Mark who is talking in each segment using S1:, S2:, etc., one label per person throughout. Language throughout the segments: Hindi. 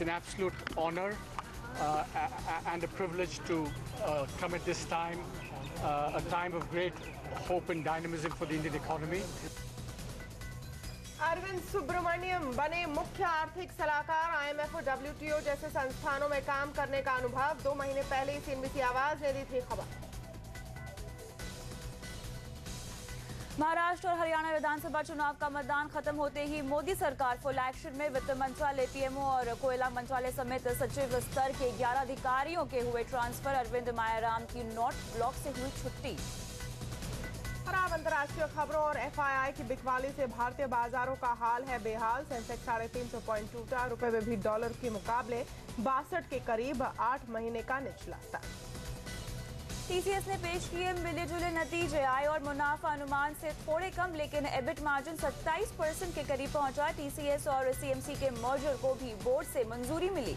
S1: It's an absolute honor and a privilege to come at this time, a time of great hope and dynamism for the Indian economy.
S2: Arvind Subramaniam बने मुख्य आर्थिक सलाहकार। IMF और WTO जैसे संस्थानों में काम करने का अनुभव। 2 महीने पहले CNBC आवाज ने दी थी खबर।
S3: महाराष्ट्र और हरियाणा विधानसभा चुनाव का मतदान खत्म होते ही मोदी सरकार फुल एक्शन में। वित्त मंत्रालय, PMO और कोयला मंत्रालय समेत सचिव स्तर के 11 अधिकारियों के हुए ट्रांसफर। अरविंद मायाराम की नॉर्थ ब्लॉक से हुई छुट्टी।
S2: और अब अंतर्राष्ट्रीय खबरों और FII की बिकवाली से भारतीय बाजारों का हाल है बेहाल। सेंसेक्स 350 पॉइंट टूटा। रुपए में भी डॉलर के मुकाबले 62 के करीब 8 महीने का निचला स्तर।
S3: TCS ने पेश किए मिले जुले नतीजे। आय और मुनाफा अनुमान से थोड़े कम, लेकिन EBIT मार्जिन 27% के करीब पहुंचा। TCS और CMC के मर्जर को भी बोर्ड से मंजूरी मिली।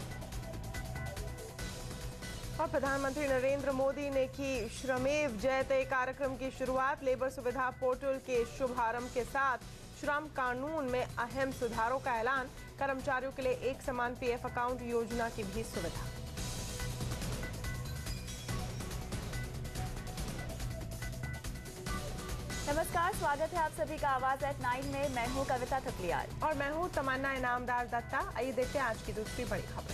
S2: और प्रधानमंत्री नरेंद्र मोदी ने की श्रमेव जयते कार्यक्रम की शुरुआत। लेबर सुविधा पोर्टल के शुभारंभ के साथ श्रम कानून में अहम सुधारों का ऐलान। कर्मचारियों के लिए एक समान PF अकाउंट योजना की भी सुविधा।
S3: नमस्कार, स्वागत है आप सभी का आवाज एट 9 में। मैं हूं कविता थपलियाल
S2: और मैं हूं तमन्ना इनामदार दत्ता। आइए देखते हैं आज की दूसरी बड़ी खबर।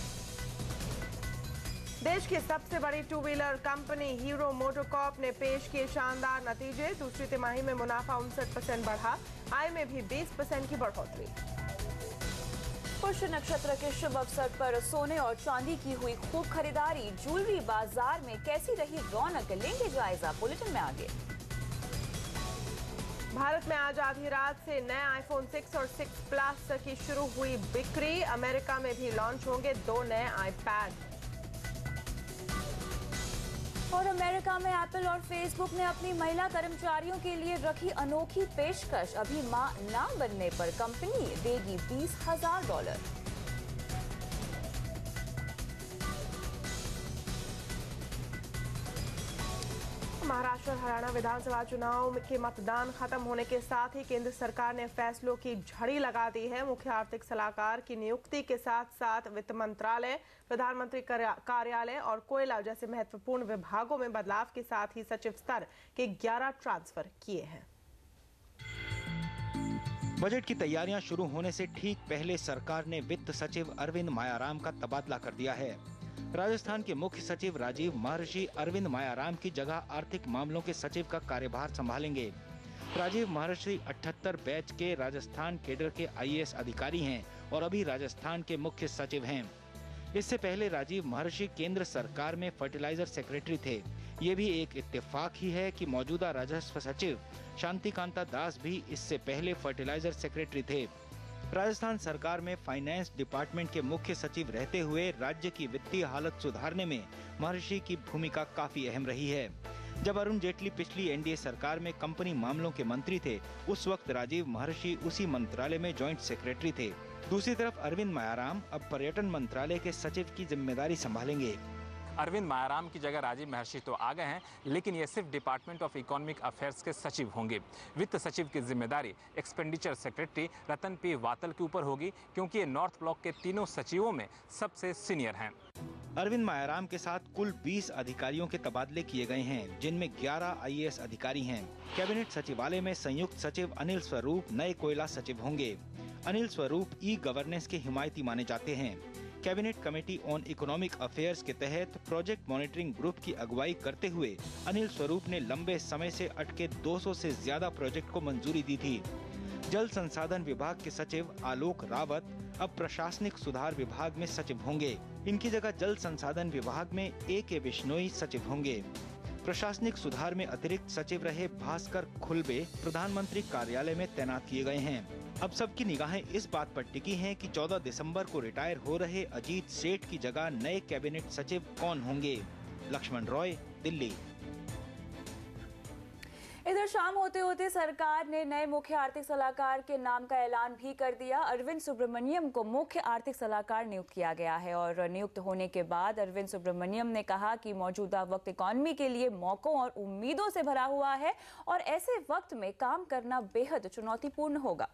S2: देश की सबसे बड़ी 2 व्हीलर कंपनी हीरो मोटोकॉर्प ने पेश किए शानदार नतीजे। दूसरी तिमाही में मुनाफा 59% बढ़ा। आय में भी 20% की बढ़ोतरी। पुष्य नक्षत्र के शुभ अवसर पर सोने और चांदी की हुई खूब खरीदारी। ज्वेलरी बाजार में कैसी रही रौनक, लेंगे जायजा, बुलेटिन में आगे। भारत में आज आधी रात से नए iPhone 6 और 6 Plus की शुरू हुई बिक्री। अमेरिका में भी लॉन्च होंगे 2 नए iPad। और अमेरिका में एप्पल और फेसबुक ने अपनी महिला कर्मचारियों के लिए रखी अनोखी पेशकश। अभी मां ना बनने पर कंपनी देगी $20,000। महाराष्ट्र और हरियाणा विधानसभा चुनाव के मतदान खत्म होने के साथ ही केंद्र सरकार ने फैसलों की झड़ी लगा दी है। मुख्य आर्थिक सलाहकार की नियुक्ति के साथ साथ वित्त मंत्रालय, प्रधानमंत्री कार्यालय और कोयला जैसे महत्वपूर्ण विभागों में बदलाव के साथ ही सचिव स्तर के 11 ट्रांसफर किए हैं।
S4: बजट की तैयारियां शुरू होने से ठीक पहले सरकार ने वित्त सचिव अरविंद मायाराम का तबादला कर दिया है। राजस्थान के मुख्य सचिव राजीव महर्षि अरविंद मायाराम की जगह आर्थिक मामलों के सचिव का कार्यभार संभालेंगे। राजीव महर्षि 78 बैच के राजस्थान कैडर के IAS अधिकारी हैं और अभी राजस्थान के मुख्य सचिव हैं। इससे पहले राजीव महर्षि केंद्र सरकार में फर्टिलाइजर सेक्रेटरी थे। ये भी एक इत्तेफाक ही है कि मौजूदा राजस्व सचिव शांति कांता दास भी इससे पहले फर्टिलाइजर सेक्रेटरी थे। राजस्थान सरकार में फाइनेंस डिपार्टमेंट के मुख्य सचिव रहते हुए राज्य की वित्तीय हालत सुधारने में महर्षि की भूमिका काफी अहम रही है। जब अरुण जेटली पिछली NDA सरकार में कंपनी मामलों के मंत्री थे, उस वक्त राजीव महर्षि उसी मंत्रालय में जॉइंट सेक्रेटरी थे। दूसरी तरफ अरविंद मायाराम अब पर्यटन मंत्रालय के सचिव की जिम्मेदारी संभालेंगे।
S5: अरविंद मायाराम की जगह राजीव महर्षि तो आ गए हैं, लेकिन ये सिर्फ डिपार्टमेंट ऑफ इकोनॉमिक अफेयर्स के सचिव होंगे। वित्त सचिव की जिम्मेदारी एक्सपेंडिचर सेक्रेटरी रतन P. वातल के ऊपर होगी, क्योंकि ये नॉर्थ ब्लॉक के तीनों सचिवों में सबसे सीनियर हैं।
S4: अरविंद मायाराम के साथ कुल 20 अधिकारियों के तबादले किए गए हैं, जिनमें 11 IAS अधिकारी हैं। कैबिनेट सचिवालय में संयुक्त सचिव अनिल स्वरूप नए कोयला सचिव होंगे। अनिल स्वरूप E-गवर्नेंस के हिमायती माने जाते हैं। Cabinet committee on economic affairs के तहत प्रोजेक्ट मॉनिटरिंग ग्रुप की अगुवाई करते हुए अनिल स्वरूप ने लंबे समय से अटके 200 से ज्यादा प्रोजेक्ट को मंजूरी दी थी। जल संसाधन विभाग के सचिव आलोक रावत अब प्रशासनिक सुधार विभाग में सचिव होंगे। इनकी जगह जल संसाधन विभाग में A.K. बिश्नोई सचिव होंगे। प्रशासनिक सुधार में अतिरिक्त सचिव रहे भास्कर खुलबे प्रधानमंत्री कार्यालय में तैनात किए गए हैं। अब सबकी निगाहें इस बात पर टिकी हैं कि 14 दिसंबर को रिटायर हो रहे अजीत सेठ की जगह नए कैबिनेट सचिव कौन होंगे। लक्ष्मण रॉय, दिल्ली।
S3: इधर शाम होते होते सरकार ने नए मुख्य आर्थिक सलाहकार के नाम का ऐलान भी कर दिया। अरविंद सुब्रमण्यम को मुख्य आर्थिक सलाहकार नियुक्त किया गया है और नियुक्त होने के बाद अरविंद सुब्रमण्यम ने कहा कि मौजूदा वक्त इकोनॉमी के लिए मौकों और उम्मीदों से भरा हुआ है और ऐसे वक्त में काम करना बेहद चुनौतीपूर्ण होगा।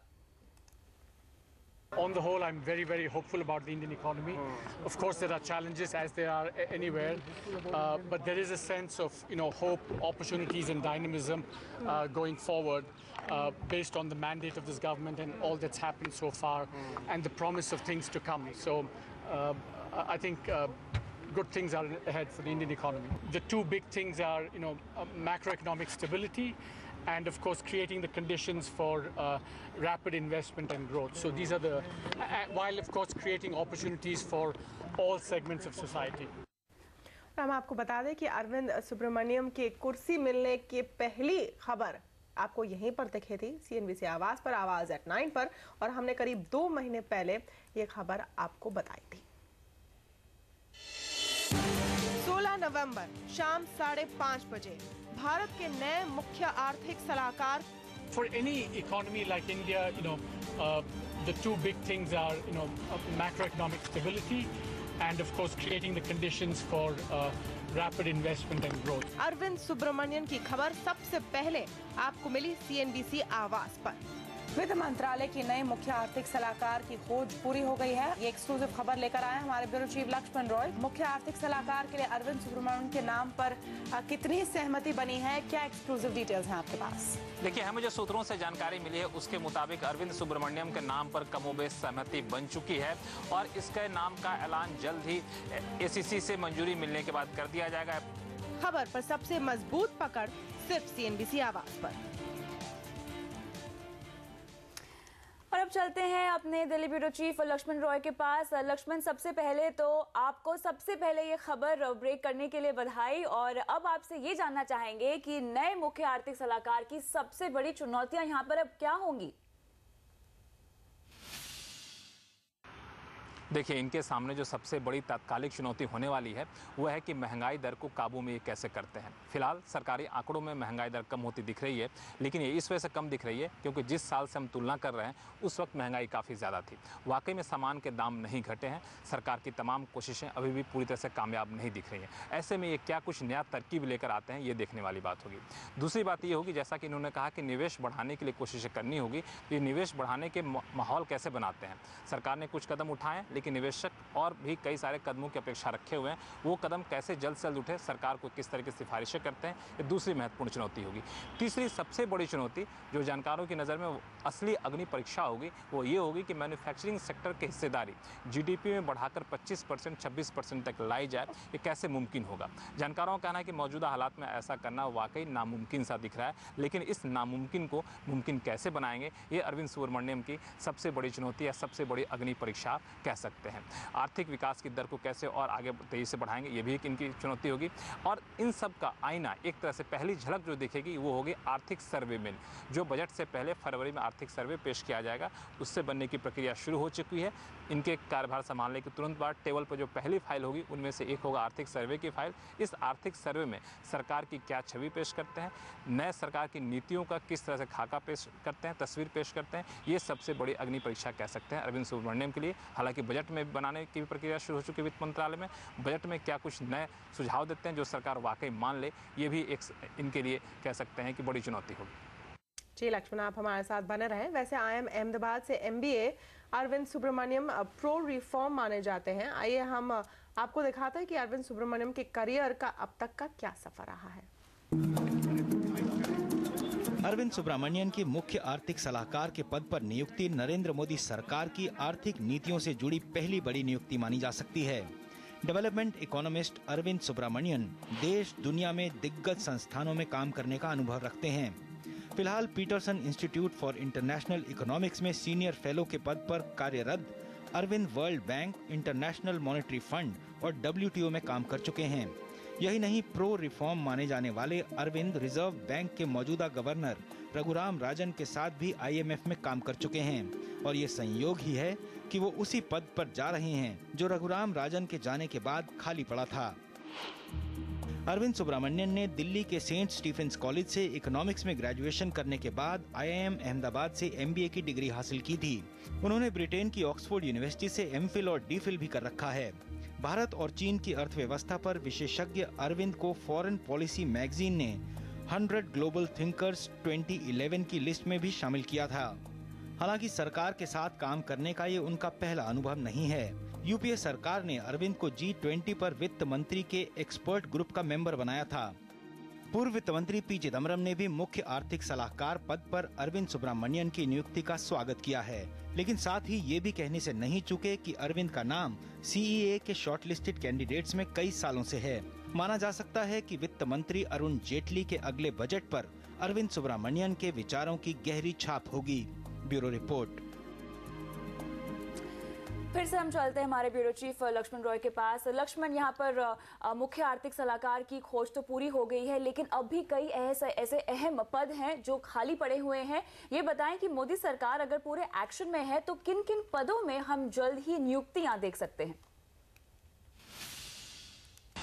S1: On the whole, I'm very, very hopeful about the Indian economy. Of course, there are challenges as there are anywhere, but there is a sense of, hope, opportunities and dynamism going forward based on the mandate of this government and all that's happened so far and the promise of things to come. So I think good things are ahead for the Indian economy. The two big things are, macroeconomic stability and of course creating the conditions for rapid investment and growth. So these are the, while of course creating opportunities for all segments of society.
S2: हम आपको बता दें कि अरविंद सुब्रमण्यम के कुर्सी मिलने की पहली खबर आपको यहीं पर दिखी थी, CNBC आवाज पर, आवाज at 9 पर, और हमने करीब 2 महीने पहले ये खबर आपको बताई थी। 16 नवंबर शाम 5:30 बजे भारत के नए मुख्य आर्थिक सलाहकार।
S1: For any economy like India, the two big things are, macroeconomic stability and of course creating the conditions for rapid investment and growth.
S2: Arvind Subramaniam की खबर सबसे पहले आपको मिली CNBC आवाज पर। वित्त मंत्रालय की नई मुख्य आर्थिक सलाहकार की खोज पूरी हो गई है। ये एक्सक्लूसिव खबर लेकर आए हमारे ब्यूरो चीफ लक्ष्मण रॉय। मुख्य आर्थिक सलाहकार के लिए अरविंद सुब्रमण्यम के नाम पर कितनी सहमति बनी है, क्या एक्सक्लूसिव डिटेल्स हैं आपके पास?
S5: देखिए, हमें जो सूत्रों से जानकारी मिली है उसके मुताबिक अरविंद सुब्रमण्यम के नाम पर कमोबेश सहमति बन चुकी है और इसके नाम का ऐलान जल्द ही ACC से मंजूरी मिलने के बाद कर दिया जाएगा।
S2: खबर पर सबसे मजबूत पकड़ सिर्फ CNBC आवाज पर।
S3: और अब चलते हैं अपने दिल्ली ब्यूरो चीफ लक्ष्मण रॉय के पास। लक्ष्मण, सबसे पहले तो आपको सबसे पहले ये खबर ब्रेक करने के लिए बधाई, और अब आपसे ये जानना चाहेंगे कि नए मुख्य आर्थिक सलाहकार की सबसे बड़ी चुनौतियां यहाँ पर अब क्या होंगी?
S5: देखिए, इनके सामने जो सबसे बड़ी तात्कालिक चुनौती होने वाली है वो है कि महंगाई दर को काबू में ये कैसे करते हैं। फिलहाल सरकारी आंकड़ों में महंगाई दर कम होती दिख रही है, लेकिन ये इस वजह से कम दिख रही है क्योंकि जिस साल से हम तुलना कर रहे हैं उस वक्त महंगाई काफ़ी ज़्यादा थी। वाकई में सामान के दाम नहीं घटे हैं। सरकार की तमाम कोशिशें अभी भी पूरी तरह से कामयाब नहीं दिख रही हैं। ऐसे में ये क्या कुछ नया तरकीब लेकर आते हैं, ये देखने वाली बात होगी। दूसरी बात ये होगी, जैसा कि इन्होंने कहा कि निवेश बढ़ाने के लिए कोशिशें करनी होगी, तो ये निवेश बढ़ाने के माहौल कैसे बनाते हैं। सरकार ने कुछ कदम उठाए, लेकिन निवेशक और भी कई सारे कदमों की अपेक्षा रखे हुए हैं। वो कदम कैसे जल्द से जल्द उठे, सरकार को किस तरह की सिफारिशें करते हैं, ये दूसरी महत्वपूर्ण चुनौती होगी। तीसरी सबसे बड़ी चुनौती जो जानकारों की नज़र में असली अग्नि परीक्षा होगी वो ये होगी कि मैन्युफैक्चरिंग सेक्टर की हिस्सेदारी GDP में बढ़ाकर 25%, 26% तक लाई जाए, ये कैसे मुमकिन होगा। जानकारों का कहना है कि मौजूदा हालात में ऐसा करना वाकई नामुमकिन सा दिख रहा है, लेकिन इस नामुमकिन को मुमकिन कैसे बनाएंगे, ये अरविंद सुब्रमण्यम की सबसे बड़ी चुनौती या सबसे बड़ी अग्नि परीक्षा कह सकते हैं। आर्थिक विकास की दर को कैसे और आगे तेजी से बढ़ाएंगे, ये भी एक इनकी चुनौती होगी। और इन सब का आईना एक तरह से पहली झलक जो दिखेगी वो होगी आर्थिक सर्वे में। जो बजट से पहले फरवरी में आर्थिक सर्वे पेश किया जाएगा, उससे बनने की प्रक्रिया शुरू हो चुकी है। इनके कार्यभार संभालने के तुरंत बाद टेबल पर जो पहली फाइल होगी उनमें से एक होगा आर्थिक सर्वे की फाइल। इस आर्थिक सर्वे में सरकार की क्या छवि पेश करते हैं, नए सरकार की नीतियों का किस तरह से खाका पेश करते हैं, तस्वीर पेश करते हैं, ये सबसे बड़ी अग्नि परीक्षा कह सकते हैं अरविंद सुब्रमण्यम के लिए। हालांकि बजट में बनाने की प्रक्रिया शुरू हो चुकी है वित्त मंत्रालय में। बजट में क्या कुछ नए सुझाव देते हैं जो सरकार वाकई मान ले, ये भी एक इनके लिए कह सकते हैं कि बड़ी चुनौती होगी।
S2: जी लक्ष्मण, आप हमारे साथ बने रहें। वैसे IIM अहमदाबाद से MBA Arvind Subramanian pro reform माने जाते हैं। आइए हम आपको दिखाते हैं कि अरविंद सुब्रमण्यम के करियर का अब तक का क्या सफर रहा है।
S4: अरविंद सुब्रमण्यम की मुख्य आर्थिक सलाहकार के पद पर नियुक्ति नरेंद्र मोदी सरकार की आर्थिक नीतियों से जुड़ी पहली बड़ी नियुक्ति मानी जा सकती है। डेवलपमेंट इकोनॉमिस्ट अरविंद सुब्रमण्यम देश दुनिया में दिग्गज संस्थानों में काम करने का अनुभव रखते हैं। फिलहाल Peterson Institute for International Economics में सीनियर फेलो के पद पर कार्यरत Arvind World Bank, International Monetary Fund और WTO में काम कर चुके हैं। यही नहीं, प्रो रिफॉर्म माने जाने वाले अरविंद रिजर्व बैंक के मौजूदा गवर्नर रघुराम राजन के साथ भी IMF में काम कर चुके हैं और ये संयोग ही है कि वो उसी पद पर जा रहे हैं जो रघुराम राजन के जाने के बाद खाली पड़ा था। अरविंद सुब्रमण्यम ने दिल्ली के सेंट स्टीफेंस कॉलेज से इकोनॉमिक्स में ग्रेजुएशन करने के बाद IIM अहमदाबाद से MBA की डिग्री हासिल की थी। उन्होंने ब्रिटेन की ऑक्सफोर्ड यूनिवर्सिटी से MPhil और DPhil भी कर रखा है। भारत और चीन की अर्थव्यवस्था पर विशेषज्ञ अरविंद को फॉरेन पॉलिसी मैगजीन ने 100 ग्लोबल थिंकर्स 2011 की लिस्ट में भी शामिल किया था। हालांकि सरकार के साथ काम करने का ये उनका पहला अनुभव नहीं है। यूपीए सरकार ने अरविंद को G20 पर वित्त मंत्री के एक्सपर्ट ग्रुप का मेंबर बनाया था। पूर्व वित्त मंत्री पी चिदम्बरम ने भी मुख्य आर्थिक सलाहकार पद पर अरविंद सुब्रमण्यन की नियुक्ति का स्वागत किया है, लेकिन साथ ही ये भी कहने से नहीं चूके कि अरविंद का नाम CEA के शॉर्टलिस्टेड कैंडिडेट्स में कई सालों से है। माना जा सकता है कि वित्त मंत्री अरुण जेटली के अगले बजट पर अरविंद सुब्रमण्यन के विचारों की गहरी छाप होगी। Bureau report.
S3: फिर से हम चलते हैं हमारे ब्यूरो चीफ लक्ष्मण रॉय के पास। लक्ष्मण, यहाँ पर मुख्य आर्थिक सलाहकार की खोज तो पूरी हो गई है, लेकिन अब भी कई ऐसे अहम पद हैं जो खाली पड़े हुए हैं। ये बताएं कि मोदी सरकार अगर पूरे एक्शन में है तो किन किन पदों में हम जल्द ही नियुक्तियां देख सकते हैं?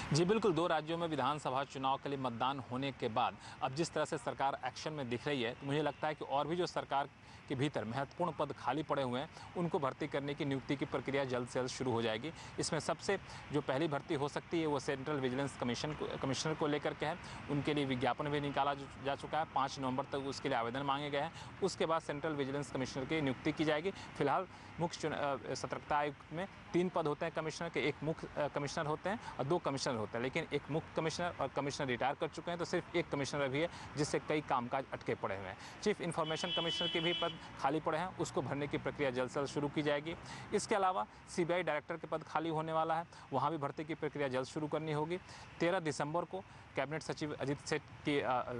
S5: जी बिल्कुल, 2 राज्यों में विधानसभा चुनाव के लिए मतदान होने के बाद अब जिस तरह से सरकार एक्शन में दिख रही है, तो मुझे लगता है कि और भी जो सरकार के भीतर महत्वपूर्ण पद खाली पड़े हुए हैं उनको भर्ती करने की नियुक्ति की प्रक्रिया जल्द से जल्द शुरू हो जाएगी। इसमें सबसे जो पहली भर्ती हो सकती है वो सेंट्रल विजिलेंस कमिश्नर को लेकर के है। उनके लिए विज्ञापन भी निकाला जा चुका है, 5 नवंबर तक उसके लिए आवेदन मांगे गए हैं। उसके बाद सेंट्रल विजिलेंस कमिश्नर की नियुक्ति की जाएगी। फिलहाल मुख्य सतर्कता आयुक्त में 3 पद होते हैं कमिश्नर के, एक मुख्य कमिश्नर होते हैं और 2 कमिश्नर होते हैं, लेकिन एक मुख्य कमिश्नर और कमिश्नर रिटायर कर चुके हैं, तो सिर्फ एक कमिश्नर अभी है जिससे कई कामकाज अटके पड़े हुए हैं। चीफ इन्फॉर्मेशन कमिश्नर के भी पद खाली पड़े हैं, उसको भरने की प्रक्रिया जल्द से जल्द शुरू की जाएगी। इसके अलावा CBI डायरेक्टर के पद खाली होने वाला है, वहाँ भी भर्ती की प्रक्रिया जल्द शुरू करनी होगी। 13 दिसंबर को कैबिनेट सचिव अजित सेठ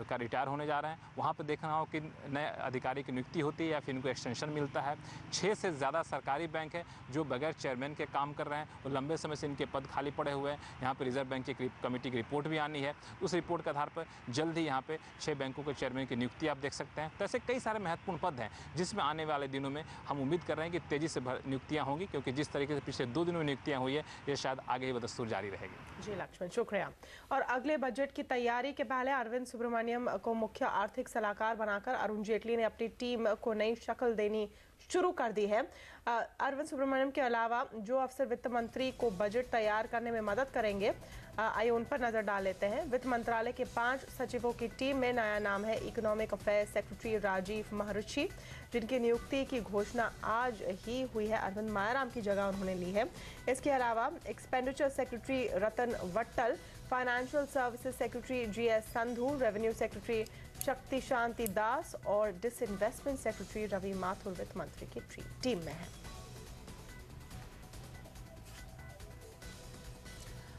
S5: का रिटायर होने जा रहे हैं, वहाँ पर देखना हो कि नए अधिकारी की नियुक्ति होती है या फिर इनको एक्सटेंशन मिलता है। 6 से ज़्यादा सरकारी बैंक है जो बगैर चेयरमैन के काम कर रहे हैं, और लंबे समय से इनके पद खाली पड़े हुए हैं। यहाँ पर रिजर्व बैंक की कमेटी की रिपोर्ट भी आनी है, उस रिपोर्ट के आधार पर जल्द ही यहाँ पे 6 बैंकों के चेयरमैन की नियुक्ति आप देख सकते हैं। तो ऐसे कई सारे महत्वपूर्ण पद हैं जिसमें आने वाले दिनों में हम उम्मीद कर रहे हैं कि तेजी से नियुक्तियाँ होंगी, क्योंकि जिस तरीके से पिछले 2 दिनों में नियुक्तियाँ हुई है ये शायद आगे ही बदस्तूर जारी रहेगी।
S2: जी लक्ष्मण, शुक्रिया। और अगले बजट की तैयारी के पहले अरविंद सुब्रमण्यम को मुख्य आर्थिक सलाहकार बनाकर अरुण जेटली ने अपनी टीम को नई शक्ल देनी शुरू कर दी है। अरविंद सुब्रमण्यम के अलावा जो अफसर वित्त मंत्री को बजट तैयार करने में मदद करेंगे, आइए उन पर नजर डाल लेते हैं। वित्त मंत्रालय के 5 सचिवों की टीम में नया नाम है इकोनॉमिक अफेयर्स सेक्रेटरी राजीव महर्षि, जिनकी नियुक्ति की घोषणा आज ही हुई है। अरविंद मायाराम की जगह उन्होंने ली है। इसके अलावा expenditure secretary Ratan Watal, financial services secretary GS Sandhu, revenue secretary Shakti Shanti दास और डिसइन्वेस्टमेंट सेक्रेटरी रवि माथुर वित्त मंत्री की टीम में है।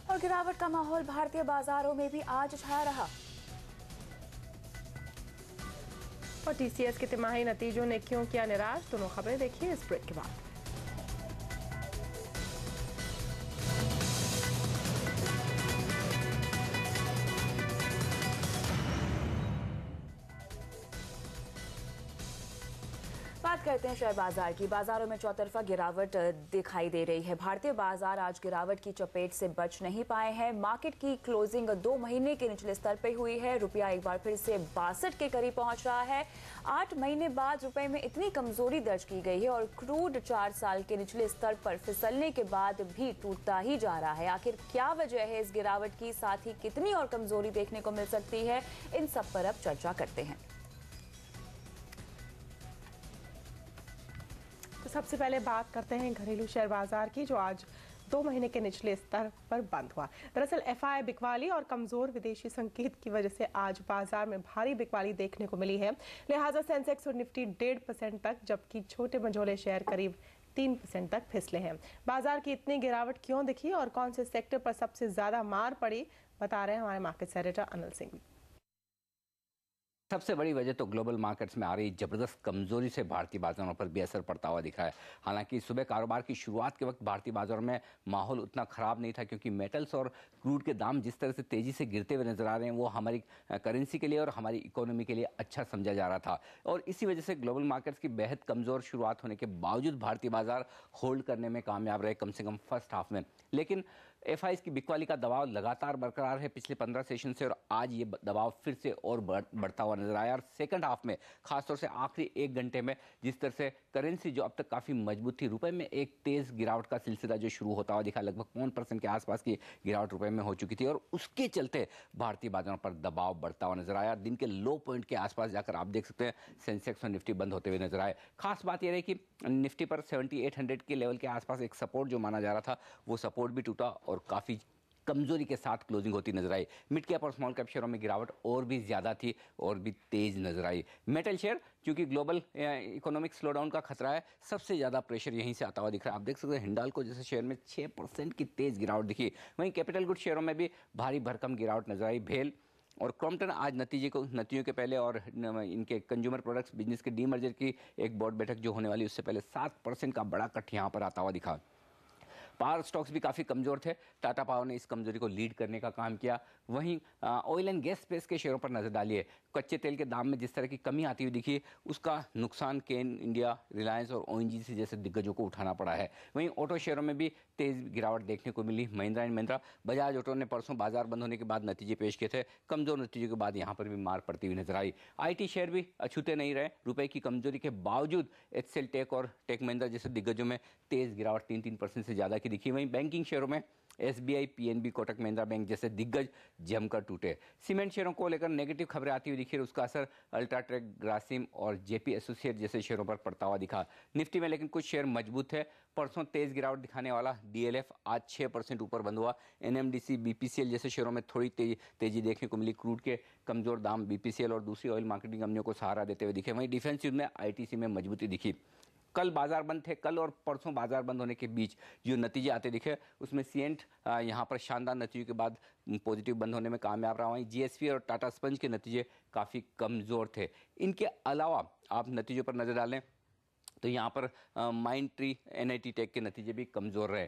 S3: और गिरावट का माहौल भारतीय बाजारों में भी आज छाया रहा।
S2: और TCS के तिमाही नतीजों ने क्यों किया निराश, दोनों खबरें देखिए इस ब्रेक के बाद।
S3: बात करते हैं शेयर बाजार की। बाजारों में चौतरफा गिरावट दिखाई दे रही है। भारतीय बाजार आज गिरावट की चपेट से बच नहीं पाए हैं। मार्केट की क्लोजिंग 2 महीने के निचले स्तर पर हुई है। रुपया एक बार फिर से 62 के करीब पहुंच रहा है। 8 महीने बाद रुपए में इतनी कमजोरी दर्ज की गई है और क्रूड 4 साल के निचले स्तर पर फिसलने के बाद भी टूटता ही जा रहा है। आखिर क्या वजह है इस गिरावट की, साथ ही कितनी और कमजोरी देखने को मिल सकती है, इन सब पर अब चर्चा करते हैं।
S2: तो सबसे पहले बात करते हैं घरेलू शेयर बाजार की, जो आज 2 महीने के निचले स्तर पर बंद हुआ। दरअसल FI बिकवाली और कमजोर विदेशी संकेत की वजह से आज बाजार में भारी बिकवाली देखने को मिली है। लिहाजा सेंसेक्स और निफ्टी 1.5% तक, जबकि छोटे मंझोले शेयर करीब 3% तक फिसले हैं। बाजार की इतनी गिरावट क्यों दिखी और कौन से सेक्टर पर सबसे ज्यादा मार पड़ी, बता रहे हैं हमारे मार्केट एडिटर अनिल सिंह।
S6: सबसे बड़ी वजह तो ग्लोबल मार्केट्स में आ रही जबरदस्त कमजोरी से भारतीय बाजारों पर भी असर पड़ता हुआ दिख रहा है। हालांकि सुबह कारोबार की शुरुआत के वक्त भारतीय बाजारों में माहौल उतना खराब नहीं था, क्योंकि मेटल्स और क्रूड के दाम जिस तरह से तेजी से गिरते हुए नजर आ रहे हैं वो हमारी करेंसी के लिए और हमारी इकोनॉमी के लिए अच्छा समझा जा रहा था। और इसी वजह से ग्लोबल मार्केट्स की बेहद कमजोर शुरुआत होने के बावजूद भारतीय बाजार होल्ड करने में कामयाब रहे, कम से कम फर्स्ट हाफ में। लेकिन FIs की बिकवाली का दबाव लगातार बरकरार है पिछले 15 सेशन से, और आज ये दबाव फिर से और बढ़ता हुआ नजर आया। और सेकंड हाफ में खासतौर से आखिरी 1 घंटे में जिस तरह से करेंसी जो अब तक काफी मजबूत थी, रुपए में एक तेज गिरावट का सिलसिला जो शुरू होता हुआ दिखा, लगभग 5% के आसपास की गिरावट रुपए में हो चुकी थी, और उसके चलते भारतीय बाजारों पर दबाव बढ़ता हुआ नजर आया। दिन के लो पॉइंट के आसपास जाकर आप देख सकते हैं सेंसेक्स और निफ्टी बंद होते हुए नजर आए। खास बात यह रही कि निफ्टी पर 7800 के लेवल के आसपास एक सपोर्ट जो माना जा रहा था, वो सपोर्ट भी टूटा और काफी कमजोरी के साथ क्लोजिंग होती नजर आई। मिड कैप और स्मॉल कैप शेयरों में गिरावट और भी ज्यादा थी और भी तेज नजर आई। मेटल शेयर, क्योंकि ग्लोबल इकोनॉमिक स्लोडाउन का खतरा है, सबसे ज्यादा प्रेशर यहीं से आता हुआ दिख रहा है। आप देख सकते हैं हिंडाल्को जैसे शेयर में 6% की तेज गिरावट दिखी। वहीं कैपिटल गुड शेयरों में भी भारी भरकम गिरावट नजर आई। भेल और क्रॉम्पटन आज नतीजों के पहले और इनके कंज्यूमर प्रोडक्ट्स बिजनेस के डीमर्जर की एक बोर्ड बैठक जो होने वाली उससे पहले 7% का बड़ा कट यहां पर आता हुआ दिखा। पावर स्टॉक्स भी काफ़ी कमज़ोर थे, टाटा पावर ने इस कमजोरी को लीड करने का काम किया। वहीं ऑयल एंड गैस स्पेस के शेयरों पर नजर डालिए, कच्चे तेल के दाम में जिस तरह की कमी आती हुई दिखी, उसका नुकसान केन इंडिया, रिलायंस और ONGC जैसे दिग्गजों को उठाना पड़ा है। वहीं ऑटो शेयरों में भी तेज गिरावट देखने को मिली। महिंद्रा एंड महिंद्रा, बजाज ऑटो ने परसों बाजार बंद होने के बाद नतीजे पेश किए थे, कमजोर नतीजों के बाद यहाँ पर भी मार पड़ती हुई नजर आई। IT शेयर भी अछूते नहीं रहे, रुपए की कमजोरी के बावजूद HCL टेक और टेक महिंद्रा जैसे दिग्गजों में तेज गिरावट 3% से ज्यादा की दिखी। वहीं बैंकिंग शेयरों में SBI, PNB, Kotak Mahindra bank जैसे दिग्गज जमकर टूटे। सीमेंट शेयरों को लेकर नेगेटिव खबरें आती हुई दिखी और उसका असर अल्ट्राटेक, ग्रासिम और JP एसोसिएट जैसे शेयरों पर पड़ता हुआ दिखा। निफ्टी में लेकिन कुछ शेयर मजबूत थे। परसों तेज गिरावट दिखाने वाला DLF आज 6% ऊपर बंद हुआ। NMDC, BPCL जैसे शेयरों में थोड़ी तेजी देखने को मिली। क्रूड के कमजोर दाम BPCL और दूसरी ऑयल मार्केटिंग कंपनियों को सहारा देते हुए दिखे। वहीं डिफेंसिव में ITC में मजबूती दिखी। कल बाजार बंद थे, कल और परसों बाजार बंद होने के बीच जो नतीजे आते दिखे उसमें सीएंट यहां पर शानदार नतीजों के बाद पॉजिटिव बंद होने में कामयाब रहा। वहीं GSV और टाटा स्पंज के नतीजे काफ़ी कमज़ोर थे। इनके अलावा आप नतीजों पर नज़र डालें तो यहाँ पर माइंड ट्री, NIT टेक के नतीजे भी कमज़ोर रहे।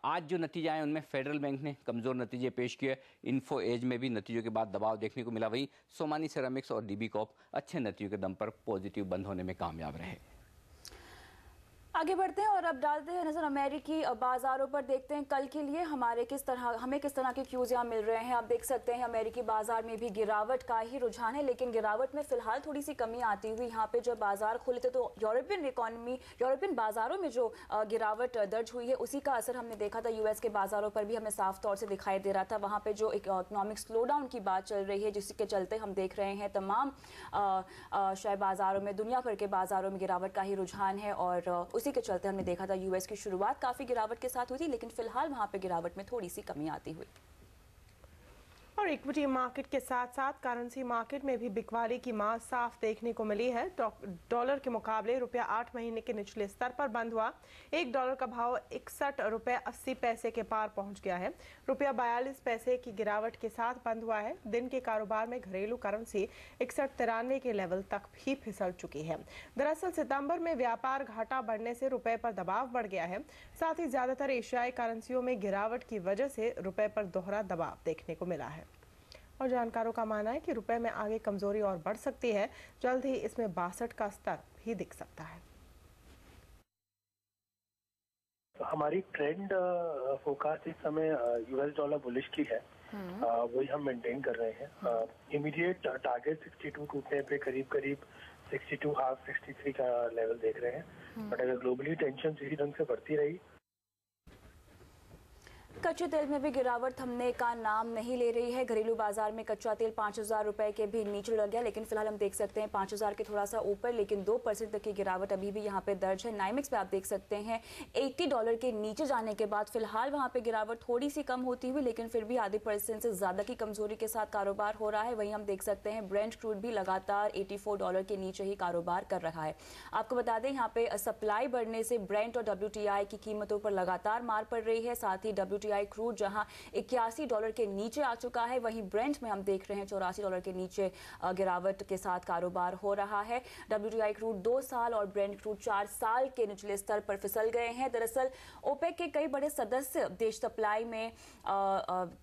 S6: आज जो नतीजे आए उनमें फेडरल बैंक ने कमज़ोर नतीजे पेश किए। इन्फो एज में भी नतीजों के बाद दबाव देखने को मिला। वहीं सोमानी सेरामिक्स और DB कॉर्प अच्छे नतीजों के दम पर पॉजिटिव बंद होने में कामयाब रहे।
S3: आगे बढ़ते हैं और अब डालते हैं नजर अमेरिकी बाजारों पर। देखते हैं कल के लिए हमें किस तरह के क्यूज यहाँ मिल रहे हैं। आप देख सकते हैं अमेरिकी बाजार में भी गिरावट का ही रुझान है, लेकिन गिरावट में फिलहाल थोड़ी सी कमी आती हुई यहाँ पे जब बाजार खुले थे तो यूरोपियन बाजारों में जो गिरावट दर्ज हुई है उसी का असर हमने देखा था US के बाजारों पर भी हमें साफ तौर से दिखाई दे रहा था। वहाँ पे जो इकोनॉमिक स्लोडाउन की बात चल रही है जिसके चलते हम देख रहे हैं तमाम शेयर बाजारों में, दुनिया भर के बाजारों में गिरावट का ही रुझान है और उसी के चलते हमने देखा था US की शुरुआत काफी गिरावट के साथ हुई थी, लेकिन फिलहाल वहां पे गिरावट में थोड़ी सी कमी आती हुई।
S2: और इक्विटी मार्केट के साथ साथ करेंसी मार्केट में भी बिकवाली की मार साफ देखने को मिली है। डॉलर के मुकाबले रुपया 8 महीने के निचले स्तर पर बंद हुआ। $1 का भाव 61 रुपये 80 पैसे के पार पहुंच गया है। रुपया 42 पैसे की गिरावट के साथ बंद हुआ है। दिन के कारोबार में घरेलू करेंसी 61.93 के लेवल तक भी फिसल चुकी है। दरअसल सितंबर में व्यापार घाटा बढ़ने से रुपए पर दबाव बढ़ गया है। साथ ही ज्यादातर एशियाई करेंसियों में गिरावट की वजह से रुपए पर दोहरा दबाव देखने को मिला है। और जानकारों का मानना है कि रुपए में आगे कमजोरी और बढ़ सकती है। जल्द ही इसमें 62 का स्तर भी दिख सकता है।
S7: तो हमारी ट्रेंड फोरकास्ट इस समय US डॉलर बुलिश की है, वही हम मेंटेन कर रहे हैं। इमीडिएट टारगेट 62 टूटने पे करीब 62 हाफ 63 का लेवल देख रहे हैं। बट अगर ग्लोबली टेंशन इसी ढंग से बढ़ती रही,
S3: कच्चे तेल में भी गिरावट थमने का नाम नहीं ले रही है। घरेलू बाजार में कच्चा तेल 5000 रुपए के भी नीचे लग गया, लेकिन फिलहाल हम देख सकते हैं 5000 के थोड़ा सा ऊपर, लेकिन 2% तक की गिरावट अभी भी यहाँ पे दर्ज है। नाइमेक्स पे आप देख सकते हैं $80 के नीचे जाने के बाद फिलहाल वहाँ पे गिरावट थोड़ी सी कम होती हुई, लेकिन फिर भी ½ % से ज्यादा की कमजोरी के साथ कारोबार हो रहा है। वहीं हम देख सकते हैं ब्रेंट क्रूड भी लगातार $84 के नीचे ही कारोबार कर रहा है। आपको बता दें यहाँ पे सप्लाई बढ़ने से ब्रेंट और WTI की कीमतों पर लगातार मार पड़ रही है। साथ ही WTI क्रूड जहां $81 के नीचे आ चुका है, वहीं ब्रेंट में हम देख रहे हैं $84 के नीचे गिरावट के साथ कारोबार हो रहा है। WTI क्रूड 2 साल और ब्रेंट क्रूड 4 साल के निचले स्तर पर फिसल गए हैं। दरअसल ओपेक के कई बड़े सदस्य देश सप्लाई में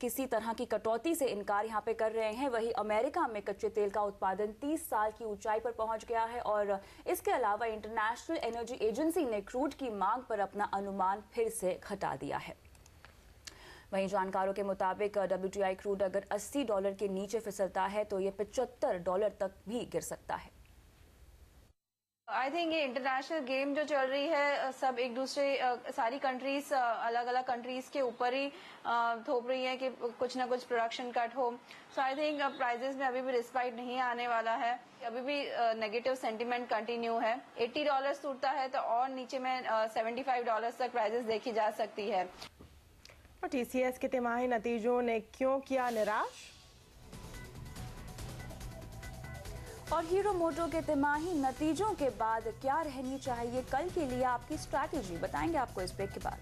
S3: किसी तरह की कटौती से इनकार यहां पे कर रहे हैं। वहीं अमेरिका में कच्चे तेल का उत्पादन 30 साल की ऊंचाई पर पहुंच गया है और इसके अलावा इंटरनेशनल एनर्जी एजेंसी ने क्रूड की मांग पर अपना अनुमान फिर से घटा दिया है। वहीं जानकारों के मुताबिक WTI क्रूड अगर $80 के नीचे फिसलता है तो ये $75 तक भी गिर सकता है।
S8: आई थिंक ये इंटरनेशनल गेम जो चल रही है, सब एक दूसरे सारी कंट्रीज अलग अलग कंट्रीज के ऊपर ही थोप रही है कि कुछ ना कुछ प्रोडक्शन कट हो। सो आई थिंक प्राइजेस में अभी भी रिस्पाइट नहीं आने वाला है, अभी भी नेगेटिव सेंटीमेंट कंटिन्यू है। $80 टूटता है तो और नीचे में $75 तक प्राइजेस देखी जा सकती है।
S2: और TCS के तिमाही नतीजों ने क्यों किया निराश?
S3: और हीरो मोटो के तिमाही नतीजों के बाद क्या रहनी चाहिए कल के लिए आपकी स्ट्रैटेजी, बताएंगे आपको इस ब्रेक के बाद।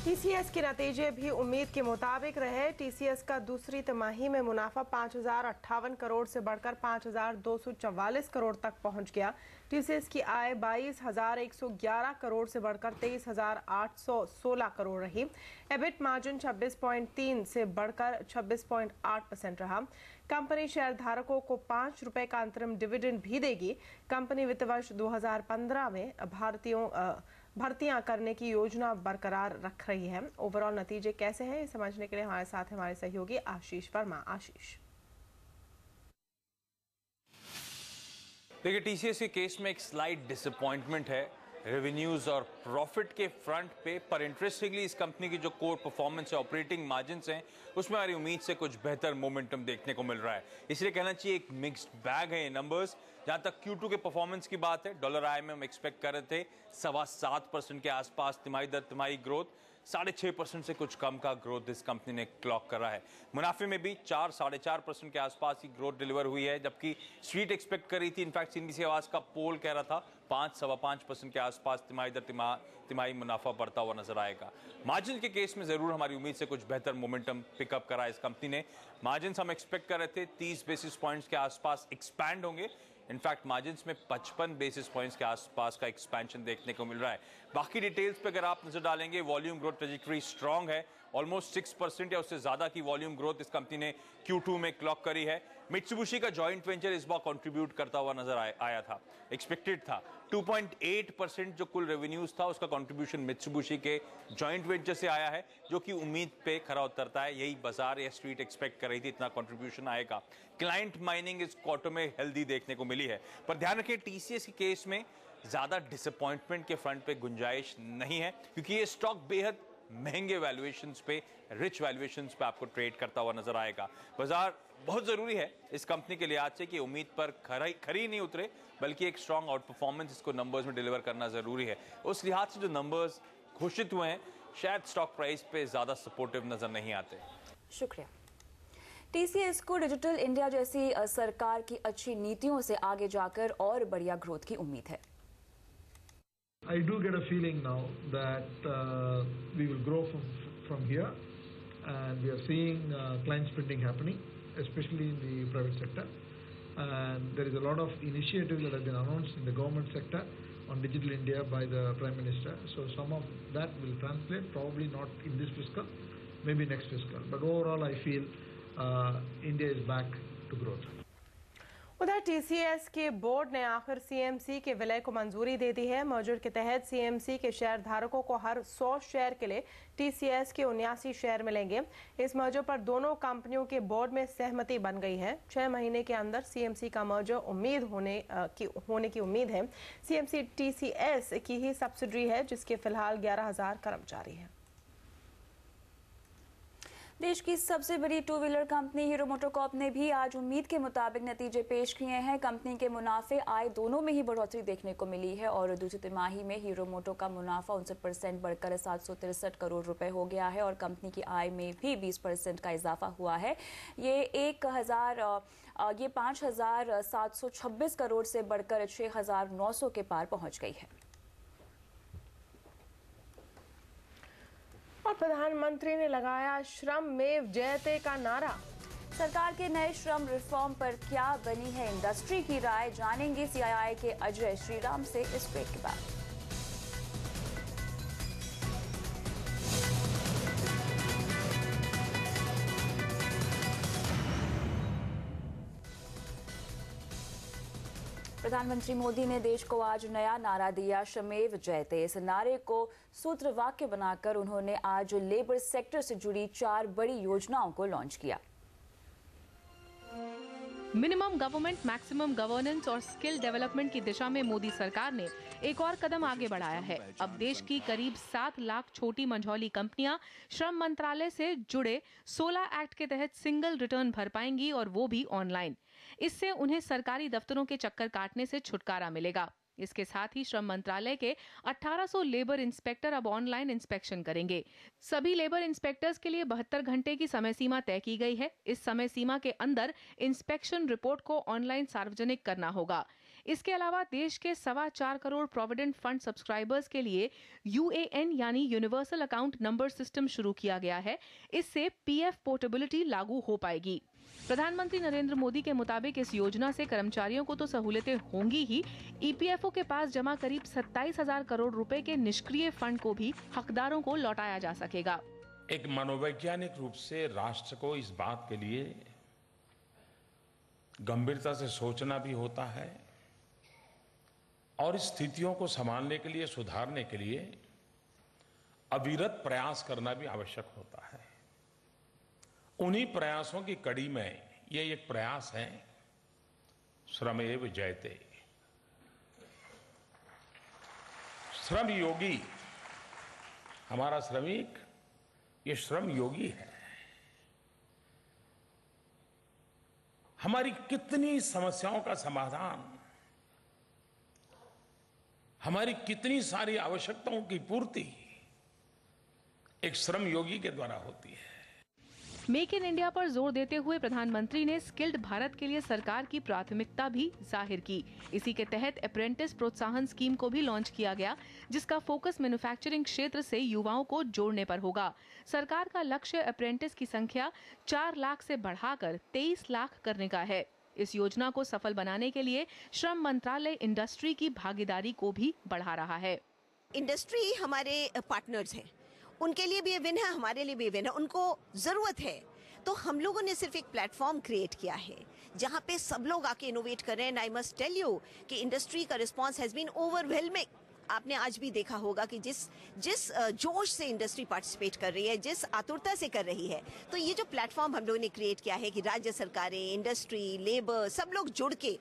S2: TCS के नतीजे भी उम्मीद के मुताबिक रहे। TCS का दूसरी तिमाही में मुनाफा 5,058 करोड़ से बढ़कर 5,244 करोड़ तक पहुंच गया। TCS की आय 22,111 करोड़ से बढ़कर 23,816 करोड़ रही। EBIT मार्जिन 26.3 से बढ़कर 26.8% रहा। कंपनी शेयरधारकों को ₹5 का अंतरिम डिविडेंड भी देगी। कंपनी वित्त वर्ष 2015 में भर्तियां करने की योजना बरकरार रख रही है। ओवरऑल नतीजे कैसे हैं, ये समझने के लिए हमारे साथ हमारे सहयोगी आशीष वर्मा। आशीष,
S9: देखिए, टीसीएस के केस में एक स्लाइट डिसअपॉइंटमेंट है रेवेन्यूज और प्रॉफिट के फ्रंट पे, पर इंटरेस्टिंगली इस कंपनी की जो कोर परफॉर्मेंस है, ऑपरेटिंग मार्जिन्स हैं, उसमें हमारी उम्मीद से कुछ बेहतर मोमेंटम देखने को मिल रहा है। इसलिए कहना चाहिए एक मिक्स्ड बैग है ये नंबर्स। जहां तक Q2 के परफॉर्मेंस की बात है, डॉलर आई में हम एक्सपेक्ट कर रहे थे 7.25% के आसपास तिमाही दर तिमाही ग्रोथ, 6.5% से कुछ कम का ग्रोथ इस कंपनी ने क्लॉक करा है। मुनाफे में भी 4-4.5% के आसपास की ग्रोथ डिलीवर हुई है, जबकि स्ट्रीट एक्सपेक्ट कर रही थी। इनफैक्ट CNBC आवाज का पोल कह रहा था 5-5.25% के आसपास तिमाही दर तिमाही मुनाफा बढ़ता हुआ नजर आएगा। मार्जिन के केस में जरूर हमारी उम्मीद से कुछ बेहतर मोमेंटम पिकअप करा इस कंपनी ने। मार्जिन हम एक्सपेक्ट कर रहे थे 30 बेसिस पॉइंट्स के आसपास एक्सपैंड होंगे। इनफैक्ट मार्जिन्स में 55 बेसिस पॉइंट्स के आसपास का एक्सपेंशन देखने को मिल रहा है। बाकी डिटेल्स पे अगर आप नजर डालेंगे, वॉल्यूम ग्रोथ ट्रेजेक्टरी स्ट्रांग है। ऑलमोस्ट 6% या उससे ज्यादा की वॉल्यूम ग्रोथ इस कंपनी ने Q2 में क्लॉक करी है। मित्सुबिशी का जॉइंट वेंचर इस बार कंट्रीब्यूट करता हुआ नजर आया था, एक्सपेक्टेड था। 2.8% जो कुल रेवेन्यूज था उसका कंट्रीब्यूशन मित्सुबिशी के जॉइंट वेंचर से आया है, जो कि उम्मीद पे खरा उतरता है। यही बाजार या स्ट्रीट एक्सपेक्ट कर रही थी, इतना कंट्रीब्यूशन आएगा। क्लाइंट माइनिंग इस क्वार्टर में हेल्दी देखने को मिली है। पर ध्यान रखिए, TCS के केस में ज्यादा डिसअपॉइंटमेंट के फ्रंट पे गुंजाइश नहीं है, क्योंकि ये स्टॉक बेहद महंगे वैल्यूएशंस पे, रिच वैल्यूएशंस पे आपको ट्रेड करता हुआ नजर आएगा। बाजार बहुत जरूरी है इस कंपनी के लिहाज से कि उम्मीद पर खरी नहीं उतरे, बल्कि एक स्ट्रांग आउट परफॉर्मेंस इसको नंबर्स में डिलीवर करना जरूरी है। उस लिहाज से जो नंबर्स घोषित हुए हैं, शायद स्टॉक प्राइस पे ज्यादा सपोर्टिव नजर नहीं आते।
S3: शुक्रिया। TCS को डिजिटल इंडिया जैसी सरकार की अच्छी नीतियों से आगे जाकर और बढ़िया ग्रोथ की उम्मीद है।
S10: I do get a feeling now that we will grow from here, and we are seeing client spending happening, especially in the private sector, and there is a lot of initiatives that have been announced in the government sector on Digital India by the Prime Minister. So some of that will translate, probably not in this fiscal, maybe next fiscal, but overall I feel India is back to growth.
S2: उधर TCS के बोर्ड ने आखिर CMC के विलय को मंजूरी दे दी है। मर्जर के तहत CMC के शेयर धारकों को हर 100 शेयर के लिए TCS के 79 शेयर मिलेंगे। इस मर्जर पर दोनों कंपनियों के बोर्ड में सहमति बन गई है। 6 महीने के अंदर CMC का मर्जर होने की उम्मीद है। CMC TCS की ही सब्सिडरी है, जिसके फिलहाल 11,000 कर्मचारी हैं।
S3: देश की सबसे बड़ी two wheeler company hero MotoCorp ने भी आज उम्मीद के मुताबिक नतीजे पेश किए हैं। कंपनी के मुनाफे आय दोनों में ही बढ़ोतरी देखने को मिली है और दूसरी तिमाही में हीरो मोटो का मुनाफा 59% बढ़कर 763 करोड़ रुपए हो गया है और कंपनी की आय में भी 20% का इजाफा हुआ है। ये 5,726 करोड़ से बढ़कर 6,900 के पार पहुंच गई है।
S2: और प्रधानमंत्री ने लगाया श्रमेव जयते का नारा।
S3: सरकार के नए श्रम रिफॉर्म पर क्या बनी है इंडस्ट्री की राय, जानेंगे CII के अजय श्रीराम से इस ब्रेक के बाद। प्रधानमंत्री मोदी ने देश को आज नया नारा दिया, श्रमेव जयते। इस नारे को सूत्र वाक्य बनाकर उन्होंने आज लेबर सेक्टर से जुड़ी 4 बड़ी योजनाओं को लॉन्च किया।
S11: मिनिमम गवर्नमेंट, मैक्सिमम गवर्नेंस और स्किल डेवलपमेंट की दिशा में मोदी सरकार ने एक और कदम आगे बढ़ाया है। अब देश की करीब 7 लाख छोटी मंझौली कंपनियां श्रम मंत्रालय से जुड़े 16 एक्ट के तहत सिंगल रिटर्न भर पाएंगी, और वो भी ऑनलाइन। इससे उन्हें सरकारी दफ्तरों के चक्कर काटने से छुटकारा मिलेगा। इसके साथ ही श्रम मंत्रालय के 1800 लेबर इंस्पेक्टर अब ऑनलाइन इंस्पेक्शन करेंगे। सभी लेबर इंस्पेक्टर्स के लिए 72 घंटे की समय सीमा तय की गई है। इस समय सीमा के अंदर इंस्पेक्शन रिपोर्ट को ऑनलाइन सार्वजनिक करना होगा। इसके अलावा देश के 4.25 करोड़ प्रोविडेंट फंड सब्सक्राइबर्स के लिए UAN यानी यूनिवर्सल अकाउंट नंबर सिस्टम शुरू किया गया है। इससे PF पोर्टेबिलिटी लागू हो पाएगी। प्रधानमंत्री नरेंद्र मोदी के मुताबिक इस योजना से कर्मचारियों को तो सहूलियतें होंगी ही, EPFO के पास जमा करीब 27,000 करोड़ रुपए के निष्क्रिय फंड को भी हकदारों को लौटाया जा सकेगा।
S12: एक मनोवैज्ञानिक रूप से राष्ट्र को इस बात के लिए गंभीरता से सोचना भी होता है और स्थितियों को संभालने के लिए, सुधारने के लिए अविरत प्रयास करना भी आवश्यक होता है। उन्हीं प्रयासों की कड़ी में ये एक प्रयास है श्रमेव जयते। श्रम योगी, हमारा श्रमिक ये श्रम योगी है। हमारी कितनी समस्याओं का समाधान, हमारी कितनी सारी आवश्यकताओं की पूर्ति एक श्रम योगी के द्वारा होती है।
S11: मेक इन इंडिया पर जोर देते हुए प्रधानमंत्री ने स्किल्ड भारत के लिए सरकार की प्राथमिकता भी जाहिर की। इसी के तहत अप्रेंटिस प्रोत्साहन स्कीम को भी लॉन्च किया गया, जिसका फोकस मैन्युफैक्चरिंग क्षेत्र से युवाओं को जोड़ने पर होगा। सरकार का लक्ष्य अप्रेंटिस की संख्या 4 लाख से बढ़ाकर 23 लाख करने का है। इस योजना को सफल बनाने के लिए श्रम मंत्रालय इंडस्ट्री की भागीदारी को भी बढ़ा रहा है।
S13: इंडस्ट्री हमारे पार्टनर्स हैं, उनके लिए भी ये विन है, हमारे लिए भी विन है। उनको जरूरत है, तो हम लोगों ने सिर्फ एक प्लेटफॉर्म क्रिएट किया है जहां पे सब लोग आके इनोवेट कर रहे हैं। आई मस्ट टेल यू कि इंडस्ट्री का रिस्पांस हैज बीन ओवरवेलमिंग। आपने आज भी देखा होगा कि जिस जोश से इंडस्ट्री पार्टिसिपेट कर रही है, जिस आतुरता से कर रही है। तो ये जो प्लेटफॉर्म हम लोगों ने क्रिएट किया है कि राज्य सरकारें, इंडस्ट्री, लेबर सब लोग जुड़ के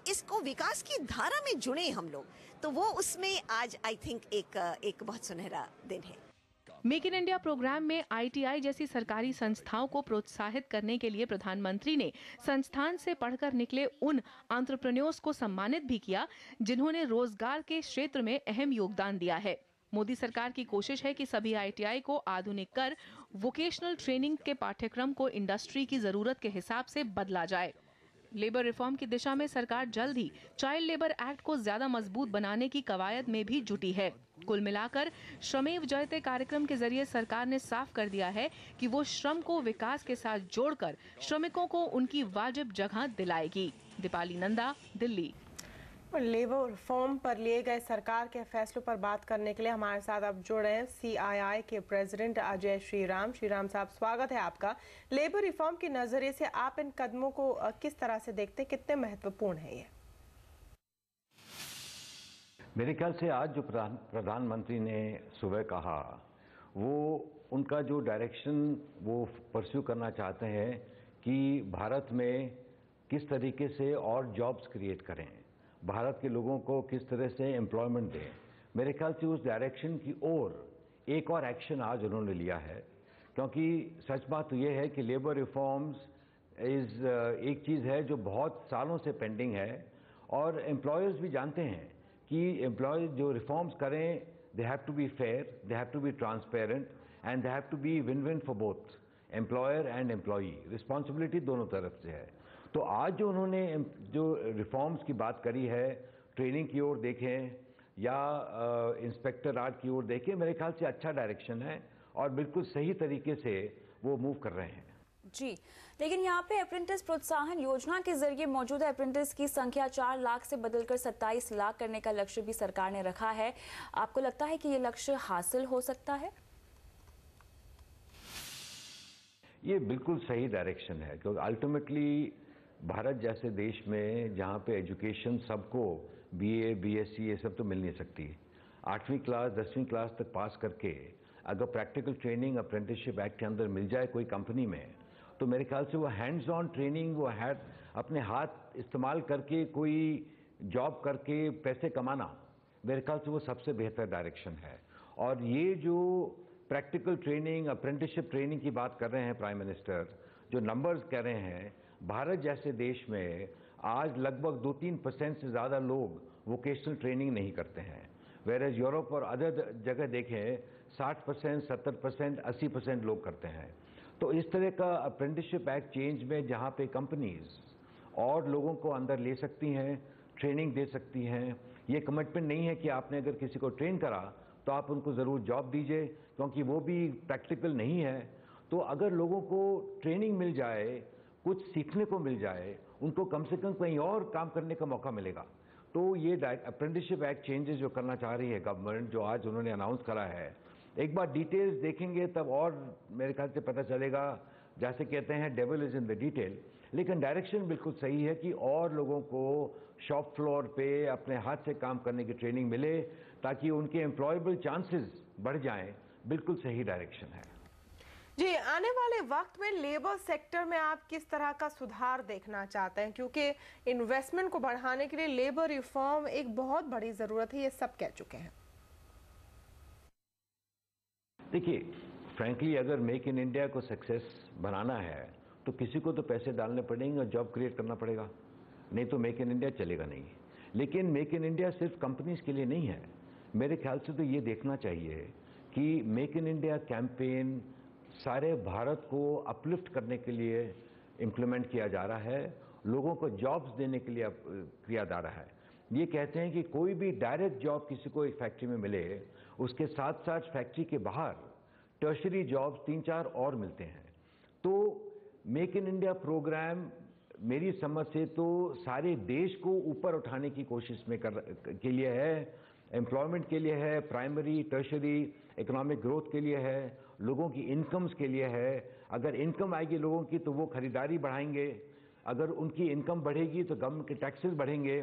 S13: इसको विकास की धारा में जुड़े हम लोग, तो वो उसमें आज आई थिंक एक बहुत सुनहरा दिन है।
S11: मेक इन इंडिया प्रोग्राम में ITI जैसी सरकारी संस्थाओं को प्रोत्साहित करने के लिए प्रधानमंत्री ने संस्थान से पढ़कर निकले उन एंटरप्रेन्योर्स को सम्मानित भी किया, जिन्होंने रोजगार के क्षेत्र में अहम योगदान दिया है। मोदी सरकार की कोशिश है कि सभी ITI को आधुनिक कर वोकेशनल ट्रेनिंग के पाठ्यक्रम को इंडस्ट्री की जरूरत के हिसाब से बदला जाए। लेबर रिफॉर्म की दिशा में सरकार जल्द ही चाइल्ड लेबर एक्ट को ज्यादा मजबूत बनाने की कवायद में भी जुटी है। कुल मिलाकर श्रमेव जयते कार्यक्रम के जरिए सरकार ने साफ कर दिया है कि वो श्रम को विकास के साथ जोड़कर श्रमिकों को उनकी वाजिब जगह दिलाएगी। दीपाली नंदा, दिल्ली।
S2: लेबर रिफॉर्म पर लिए गए सरकार के फैसलों पर बात करने के लिए हमारे साथ अब जुड़े हैं CII के प्रेसिडेंट अजय श्रीराम। श्रीराम साहब, स्वागत है आपका। लेबर रिफॉर्म के नजरिए से आप इन कदमों को किस तरह से देखते हैं, कितने महत्वपूर्ण है ये?
S14: मेरे ख्याल से आज जो प्रधानमंत्री ने सुबह कहा, वो उनका जो डायरेक्शन वो परस्यू करना चाहते हैं कि भारत में किस तरीके से और जॉब्स क्रिएट करें, भारत के लोगों को किस तरह से एम्प्लॉयमेंट दें। मेरे ख्याल से उस डायरेक्शन की ओर एक और एक्शन आज उन्होंने लिया है, क्योंकि सच बात तो ये है कि लेबर रिफॉर्म्स एक चीज़ है जो बहुत सालों से पेंडिंग है, और एम्प्लॉयर्स भी जानते हैं कि एम्प्लॉयज जो रिफॉर्म्स करें, they have to be fair, they have to be transparent and they have to be win win for both employer and employee. Responsibility दोनों तरफ से है। तो आज जो उन्होंने जो रिफॉर्म्स की बात करी है, ट्रेनिंग की ओर देखें या इंस्पेक्टर राज की ओर देखें, मेरे ख्याल से अच्छा डायरेक्शन है और बिल्कुल सही तरीके से वो मूव कर रहे हैं।
S3: जी, लेकिन यहाँ पे अप्रेंटिस प्रोत्साहन योजना के जरिए मौजूदा अप्रेंटिस की संख्या 4 लाख से बदलकर 27 लाख करने का लक्ष्य भी सरकार ने रखा है। आपको लगता है कि ये लक्ष्य हासिल हो सकता है?
S14: ये बिल्कुल सही डायरेक्शन है, क्योंकि अल्टीमेटली भारत जैसे देश में जहाँ पे एजुकेशन सबको BA, BSc ये सब तो मिल नहीं सकती। 8वीं क्लास 10वीं क्लास तक पास करके अगर प्रैक्टिकल ट्रेनिंग अप्रेंटिसशिप एक्ट के अंदर मिल जाए कोई कंपनी में, तो मेरे ख्याल से वो हैंड्स ऑन ट्रेनिंग, वो अपने हाथ इस्तेमाल करके कोई जॉब करके पैसे कमाना, मेरे ख्याल से वो सबसे बेहतर डायरेक्शन है। और ये जो प्रैक्टिकल ट्रेनिंग अप्रेंटिसशिप ट्रेनिंग की बात कर रहे हैं प्राइम मिनिस्टर, जो नंबर्स कह रहे हैं, भारत जैसे देश में आज लगभग 2-3% से ज़्यादा लोग वोकेशनल ट्रेनिंग नहीं करते हैं, वेरएज यूरोप और अदर जगह देखें 60%, 70%, 80% लोग करते हैं। तो इस तरह का अप्रेंटिसशिप एक्ट चेंज में जहाँ पे कंपनीज और लोगों को अंदर ले सकती हैं, ट्रेनिंग दे सकती हैं, ये कमिटमेंट नहीं है कि आपने अगर किसी को ट्रेन करा तो आप उनको ज़रूर जॉब दीजिए, क्योंकि वो भी प्रैक्टिकल नहीं है। तो अगर लोगों को ट्रेनिंग मिल जाए, कुछ सीखने को मिल जाए, उनको कम से कम कहीं और काम करने का मौका मिलेगा। तो ये अप्रेंटिसशिप एक्ट चेंजेस जो करना चाह रही है गवर्नमेंट, जो आज उन्होंने अनाउंस करा है, एक बार डिटेल्स देखेंगे तब और मेरे ख्याल से पता चलेगा। जैसे कहते हैं devil is in the detail, लेकिन डायरेक्शन बिल्कुल सही है कि और लोगों को शॉप फ्लोर पे अपने हाथ से काम करने की ट्रेनिंग मिले ताकि उनके एम्प्लॉयबल चांसेस बढ़ जाएं। बिल्कुल सही डायरेक्शन है
S2: जी। आने वाले वक्त में लेबर सेक्टर में आप किस तरह का सुधार देखना चाहते हैं, क्योंकि इन्वेस्टमेंट को बढ़ाने के लिए लेबर रिफॉर्म एक बहुत बड़ी जरूरत है, ये सब कह चुके हैं।
S14: देखिए, फ्रैंकली अगर मेक इन इंडिया को सक्सेस बनाना है तो किसी को तो पैसे डालने पड़ेंगे और जॉब क्रिएट करना पड़ेगा, नहीं तो मेक इन इंडिया चलेगा नहीं। लेकिन मेक इन इंडिया सिर्फ कंपनीज के लिए नहीं है। मेरे ख्याल से तो ये देखना चाहिए कि मेक इन इंडिया कैंपेन सारे भारत को अपलिफ्ट करने के लिए इम्प्लीमेंट किया जा रहा है, लोगों को जॉब्स देने के लिए किया जा रहा है। ये कहते हैं कि कोई भी डायरेक्ट जॉब किसी को एक फैक्ट्री में मिले, उसके साथ साथ फैक्ट्री के बाहर टर्शरी जॉब्स 3-4 और मिलते हैं। तो मेक इन इंडिया प्रोग्राम मेरी समझ से तो सारे देश को ऊपर उठाने की कोशिश में के लिए है, एम्प्लॉयमेंट के लिए है, प्राइमरी टर्शरी इकोनॉमिक ग्रोथ के लिए है, लोगों की इनकम्स के लिए है। अगर इनकम आएगी लोगों की तो वो खरीदारी बढ़ाएंगे, अगर उनकी इनकम बढ़ेगी तो गवर्नमेंट के टैक्सेस बढ़ेंगे।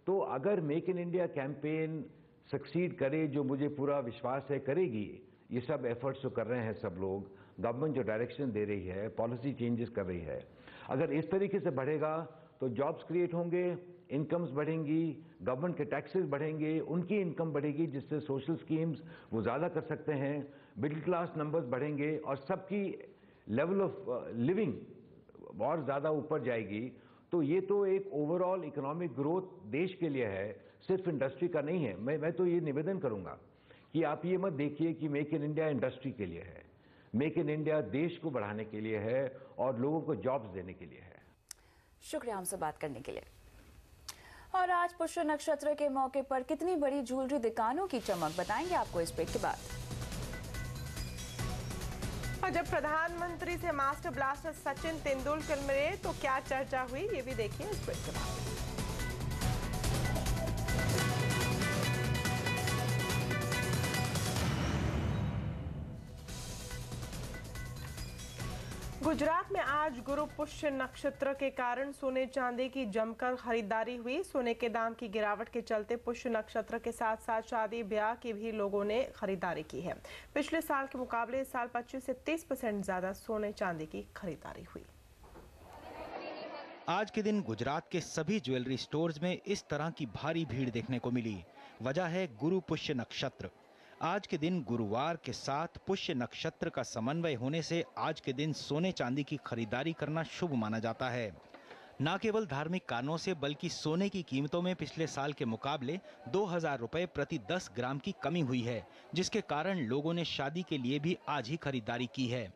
S14: तो अगर make in India campaign succeed करे, जो मुझे पूरा विश्वास है करेगी, ये सब एफर्ट्स जो कर रहे हैं सब लोग, गवर्नमेंट जो डायरेक्शन दे रही है, पॉलिसी चेंजेस कर रही है, अगर इस तरीके से बढ़ेगा तो जॉब्स क्रिएट होंगे, इनकम्स बढ़ेंगी, गवर्नमेंट के टैक्सेस बढ़ेंगे, उनकी इनकम बढ़ेगी, जिससे सोशल स्कीम्स वो ज़्यादा कर सकते हैं, मिडिल क्लास नंबर्स बढ़ेंगे और सबकी लेवल ऑफ लिविंग और ज़्यादा ऊपर जाएगी। तो ये तो एक ओवरऑल इकोनॉमिक ग्रोथ देश के लिए है, सिर्फ इंडस्ट्री का नहीं है। मैं तो ये निवेदन करूंगा कि आप ये मत देखिए कि मेक इन इंडिया इंडस्ट्री के लिए है, मेक इन इंडिया देश को बढ़ाने के लिए है और लोगों को जॉब्स देने के लिए है।
S3: शुक्रिया हमसे बात करने के लिए। और आज पुष्य नक्षत्र के मौके पर कितनी बड़ी ज्वेलरी दुकानों की चमक, बताएंगे आपको इस ब्रेक के बाद।
S2: और जब प्रधानमंत्री से मास्टर ब्लास्टर सचिन तेंदुलकर मिले तो क्या चर्चा हुई, ये भी देखिए इस ब्रेक के बाद। गुजरात में आज गुरु पुष्य नक्षत्र के कारण सोने चांदी की जमकर खरीदारी हुई। सोने के दाम की गिरावट के चलते पुष्य नक्षत्र के साथ साथ शादी ब्याह की भी लोगों ने खरीदारी की है। पिछले साल के मुकाबले इस साल 25 से 30% ज्यादा सोने चांदी की खरीदारी हुई।
S4: आज के दिन गुजरात के सभी ज्वेलरी स्टोर्स में इस तरह की भारी भीड़ देखने को मिली। वजह है गुरु पुष्य नक्षत्र। आज के दिन गुरुवार के साथ पुष्य नक्षत्र का समन्वय होने से आज के दिन सोने चांदी की खरीदारी करना शुभ माना जाता है। न केवल धार्मिक कारणों से बल्कि सोने की कीमतों में पिछले साल के मुकाबले 2000 रुपए प्रति 10 ग्राम की कमी हुई है, जिसके कारण लोगों ने शादी के लिए भी आज ही खरीदारी की है।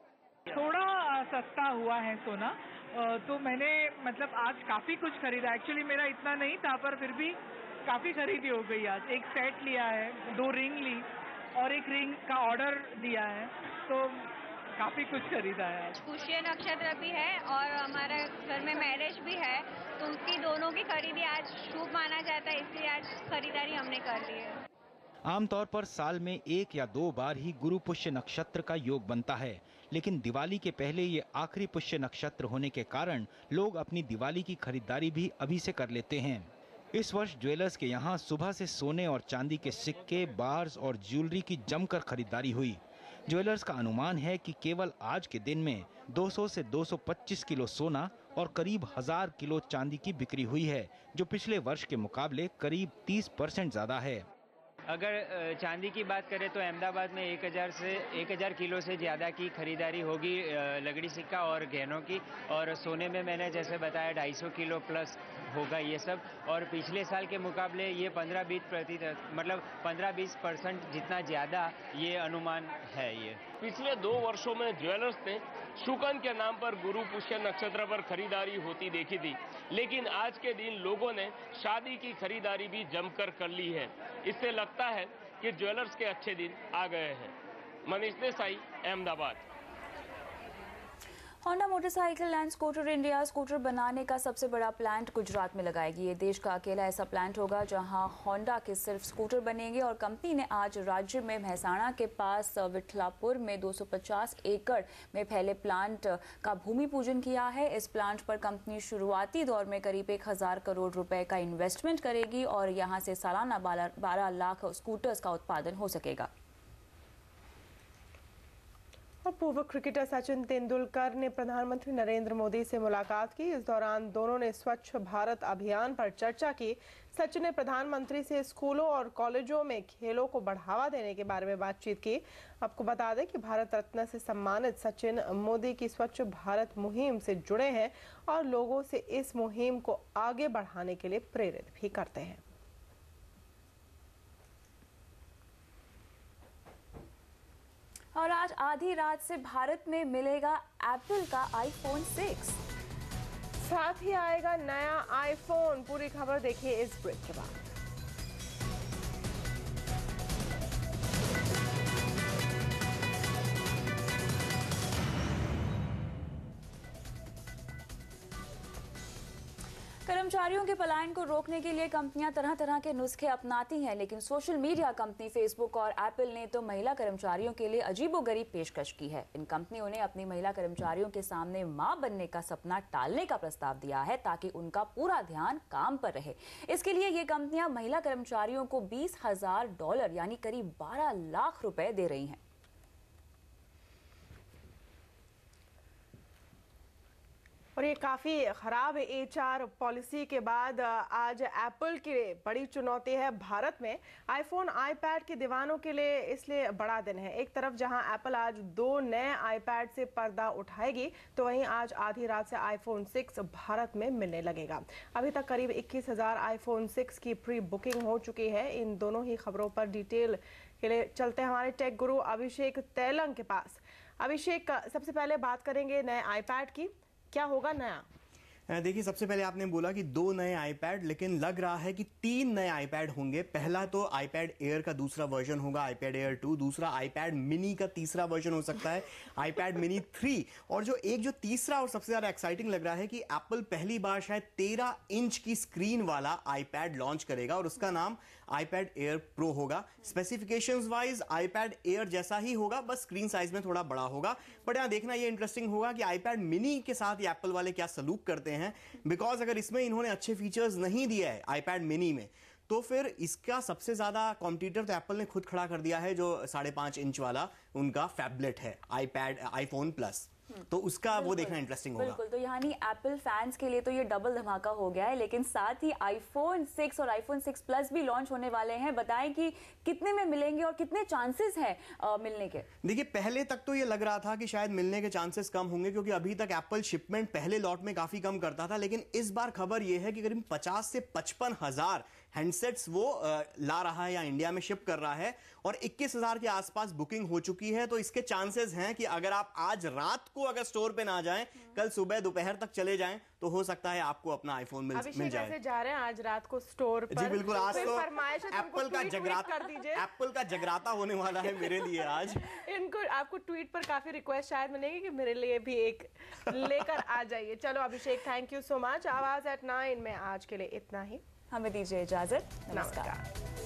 S15: थोड़ा सस्ता हुआ है सोना, तो मैंने मतलब आज काफी कुछ खरीदा। एक्चुअली मेरा इतना नहीं था, पर फिर भी काफी खरीदी हो गई। आज एक सेट लिया है, 2 रिंग ली और एक रिंग का ऑर्डर दिया है, तो काफी कुछ खरीदा है।
S16: पुष्य नक्षत्र भी है और हमारे घर में मैरिज भी है, तो उसकी दोनों की खरीदी आज शुभ माना जाता है, इसलिए आज खरीदारी हमने कर ली है।
S4: आमतौर पर साल में 1 या 2 बार ही गुरु पुष्य नक्षत्र का योग बनता है, लेकिन दिवाली के पहले ये आखिरी पुष्य नक्षत्र होने के कारण लोग अपनी दिवाली की खरीदारी भी अभी से कर लेते हैं। इस वर्ष ज्वेलर्स के यहाँ सुबह से सोने और चांदी के सिक्के, बार्स और ज्वेलरी की जमकर खरीदारी हुई। ज्वेलर्स का अनुमान है कि केवल आज के दिन में 200 से 225 किलो सोना और करीब 1000 किलो चांदी की बिक्री हुई है, जो पिछले वर्ष के मुकाबले करीब 30% ज्यादा है।
S17: अगर चांदी की बात करें तो अहमदाबाद में 1000 किलो से ज़्यादा की खरीदारी होगी लगड़ी सिक्का और गहनों की, और सोने में मैंने जैसे बताया 250 किलो प्लस होगा ये सब, और पिछले साल के मुकाबले ये 15-20% जितना ज़्यादा ये अनुमान है। ये
S18: पिछले 2 वर्षों में ज्वेलर्स ने शुकन के नाम पर गुरु पुष्य नक्षत्र पर खरीदारी होती देखी थी, लेकिन आज के दिन लोगों ने शादी की खरीदारी भी जमकर कर ली है। इससे लगता है कि ज्वेलर्स के अच्छे दिन आ गए हैं। Manish Desai, Ahmedabad.
S3: Honda motorcycle and scooter India scooter बनाने का सबसे बड़ा प्लांट गुजरात में लगाएगी। ये देश का अकेला ऐसा प्लांट होगा जहां होंडा के सिर्फ स्कूटर बनेंगे, और कंपनी ने आज राज्य में महसाणा के पास विठलापुर में 250 एकड़ में फैले प्लांट का भूमि पूजन किया है। इस प्लांट पर कंपनी शुरुआती दौर में करीब 1000 करोड़ रुपए का इन्वेस्टमेंट करेगी और यहां से सालाना 12 लाख स्कूटर्स का उत्पादन हो सकेगा।
S2: पूर्व क्रिकेटर सचिन तेंदुलकर ने प्रधानमंत्री नरेंद्र मोदी से मुलाकात की। इस दौरान दोनों ने स्वच्छ भारत अभियान पर चर्चा की। सचिन ने प्रधानमंत्री से स्कूलों और कॉलेजों में खेलों को बढ़ावा देने के बारे में बातचीत की। आपको बता दें कि भारत रत्न से सम्मानित सचिन मोदी की स्वच्छ भारत मुहिम से जुड़े हैं और लोगों से इस मुहिम को आगे बढ़ाने के लिए प्रेरित भी करते हैं।
S3: और आज आधी रात से भारत में मिलेगा एप्पल का iPhone 6,
S2: साथ ही आएगा नया आईफोन। पूरी खबर देखिए इस ब्रेक के बाद।
S3: कर्मचारियों के पलायन को रोकने के लिए कंपनियां तरह तरह के नुस्खे अपनाती हैं, लेकिन सोशल मीडिया कंपनी फेसबुक और एप्पल ने तो महिला कर्मचारियों के लिए अजीबोगरीब पेशकश की है। इन कंपनियों ने अपनी महिला कर्मचारियों के सामने मां बनने का सपना टालने का प्रस्ताव दिया है ताकि उनका पूरा ध्यान काम पर रहे। इसके लिए ये कंपनियां महिला कर्मचारियों को $20,000 यानी करीब 12 लाख रुपए दे रही हैं।
S2: और ये काफ़ी ख़राब HR पॉलिसी के बाद आज एप्पल की बड़ी चुनौती है भारत में। आईफोन, आईपैड के दीवानों के लिए इसलिए बड़ा दिन है। एक तरफ जहां एप्पल आज 2 नए आईपैड से पर्दा उठाएगी, तो वहीं आज आधी रात से iPhone 6 भारत में मिलने लगेगा। अभी तक करीब 21,000 iPhone 6 की प्री बुकिंग हो चुकी है। इन दोनों ही खबरों पर डिटेल के लिए चलते हैं हमारे टेक गुरु अभिषेक तैलंग के पास। अभिषेक, सबसे पहले बात करेंगे नए आईपैड की। क्या होगा नया?
S19: देखिए, सबसे पहले आपने बोला कि 2 नए आईपैड, लेकिन लग रहा है कि 3 नए आईपैड होंगे। पहला तो आईपैड एयर का दूसरा वर्जन होगा, आईपैड एयर 2। दूसरा आईपैड मिनी का तीसरा वर्जन हो सकता है, आईपैड मिनी 3। और जो तीसरा और सबसे ज्यादा एक्साइटिंग लग रहा है कि एप्पल पहली बार शायद 13 इंच की स्क्रीन वाला आईपैड लॉन्च करेगा और उसका नाम आईपैड एयर प्रो होगा। स्पेसिफिकेशंस वाइज आईपैड एयर जैसा ही होगा, बस स्क्रीन साइज में थोड़ा बड़ा होगा। बट यहां देखना ये इंटरेस्टिंग होगा कि आईपैड मिनी के साथ ये एप्पल वाले क्या सलूक करते हैं, बिकॉज अगर इसमें इन्होंने अच्छे फीचर्स नहीं दिए है आईपैड मिनी में, तो फिर इसका सबसे ज्यादा कॉम्पिटिटर तो एप्पल ने खुद खड़ा कर दिया है, जो 5.5 इंच वाला उनका फैबलेट है आईफोन प्लस। तो उसका वो देखना इंटरेस्टिंग होगा।
S3: बिल्कुल, तो यानी एप्पल फैंस के लिए तो ये डबल धमाका हो गया है, लेकिन साथ ही iPhone 6 और iPhone 6 Plus भी लॉन्च होने वाले हैं। बताएं कि कितने में मिलेंगे और कितने चांसेस हैं मिलने के?
S19: देखिए, पहले तक तो ये लग रहा था कि शायद मिलने के चांसेस कम होंगे, क्योंकि अभी तक एप्पल शिपमेंट पहले लॉट में काफी कम करता था। लेकिन इस बार खबर ये है कि करीब 50 से 55 हजार हैंडसेट्स वो ला रहा है या इंडिया में शिप कर रहा है, और 21,000 के आसपास बुकिंग हो चुकी है। तो इसके चांसेस हैं कि अगर आप आज रात को अगर स्टोर पे ना जाएं, कल सुबह दोपहर तक चले जाएं, तो हो सकता है आपको अपना आईफोन मिल जाए।
S2: ऐसे जा रहे हैं आज रात को स्टोर पर?
S19: जी बिल्कुल, आज तो
S2: एप्पल
S19: का जगराता होने वाला है मेरे लिए आज।
S2: इनको आपको ट्वीट पर काफी रिक्वेस्ट शायद मिलेगी कि मेरे लिए भी एक लेकर आ जाइए। चलो अभिषेक, थैंक यू सो मच। आवाज एट 9 में आज के लिए इतना ही।
S3: हमें दीजिए इजाजत। नमस्कार।